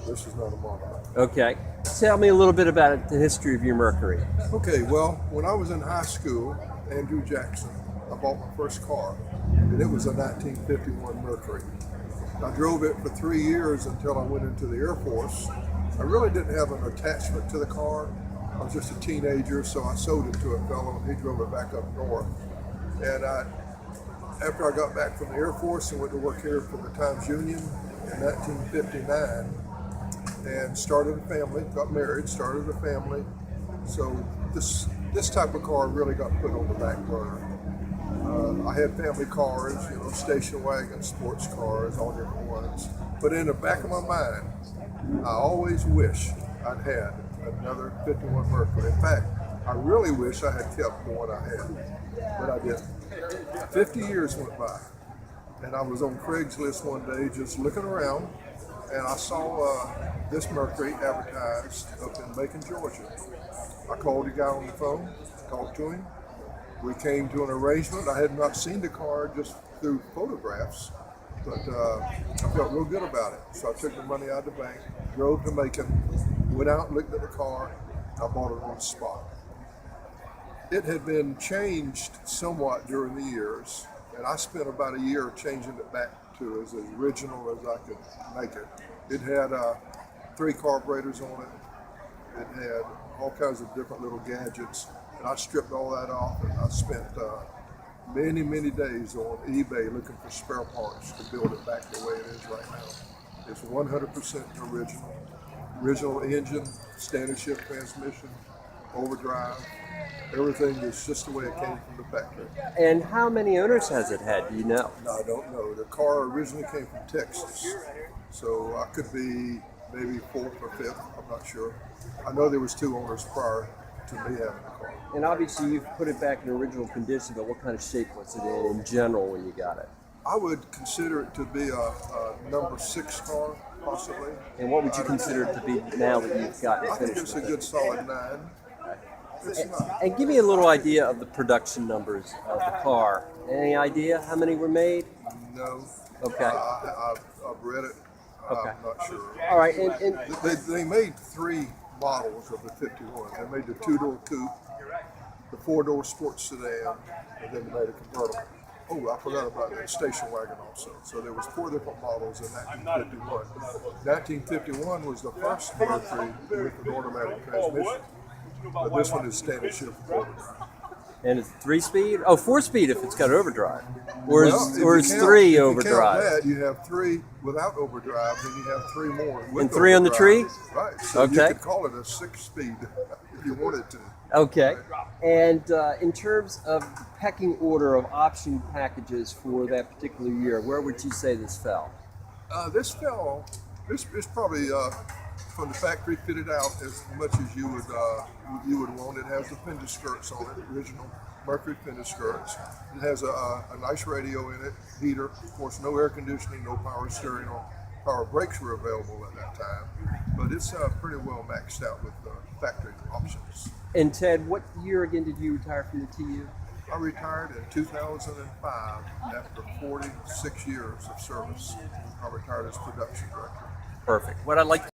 This is not a model. Okay. Tell me a little bit about the history of your Mercury. Okay, well, when I was in high school, Andrew Jackson, I bought my first car, and it was a 1951 Mercury. I drove it for 3 years until I went into the Air Force. I really didn't have an attachment to the car. I was just a teenager, so I sold it to a fellow, and he drove it back up north. And after I got back from the Air Force and went to work here for the Times-Union in 1959, and started a family, got married, started a family. So this type of car really got put on the back burner. I had family cars, station wagons, sports cars, all different ones. But in the back of my mind, I always wish I'd had another 51 Mercury. In fact, I really wish I had kept the one I had, but I didn't. 50 years went by, and I was on Craigslist one day just looking around, and I saw this Mercury advertised up in Macon, Georgia. I called the guy on the phone, talked to him. We came to an arrangement. I had not seen the car just through photographs, but I felt real good about it. So I took the money out of the bank, drove to Macon, went out and looked at the car. I bought it on the spot. It had been changed somewhat during the years, and I spent about a year changing it back to as original as I could make it. It had 3 carburetors on it. It had all kinds of different little gadgets, and I stripped all that off, and I spent many, many days on eBay looking for spare parts to build it back the way it is right now. It's 100% original engine, standard shift transmission, overdrive. Everything is just the way it came from the factory. And how many owners has it had? Do you know? No, I don't know. The car originally came from Texas, so I could be maybe 4th or 5th. I'm not sure. I know there was 2 owners prior to me having the car. And obviously you've put it back in original condition, but what kind of shape was it in general when you got it? I would consider it to be a number 6 car, possibly. And what would you consider it to be now that you've gotten I think finished it's with a it? good solid 9. And give me a little idea of the production numbers of the car. Any idea how many were made? No. Okay. I've read it. Okay. I'm not sure. All right. And They made 3 models of the 51. They made the 2-door coupe, the 4-door sports sedan, and then they made a convertible. Oh, I forgot about that station wagon also. So there was 4 different models in 1951. 1951 was the first Mercury with an automatic transmission, but this one is standard shift overdrive. and it's 3-speed? Oh, 4-speed if it's got overdrive. Or Well, is, if or you is count- 3 if you overdrive? count that, you have 3 without overdrive, then you have 3 more with And 3 on the overdrive. tree? Right. So you Okay. could call it a 6-speed if you wanted to. Okay. And in terms of the pecking order of option packages for that particular year, where would you say this fell? This is probably from the factory fitted out as much as you would want. It has the fender skirts on it, original Mercury fender skirts. It has a nice radio in it, heater. Of course, no air conditioning, no power steering or power brakes were available at that time. But it's pretty well maxed out with factory options. And Ted, what year again did you retire from the TU? I retired in 2005 after 46 years of service. I retired as production director. Perfect. What I'd like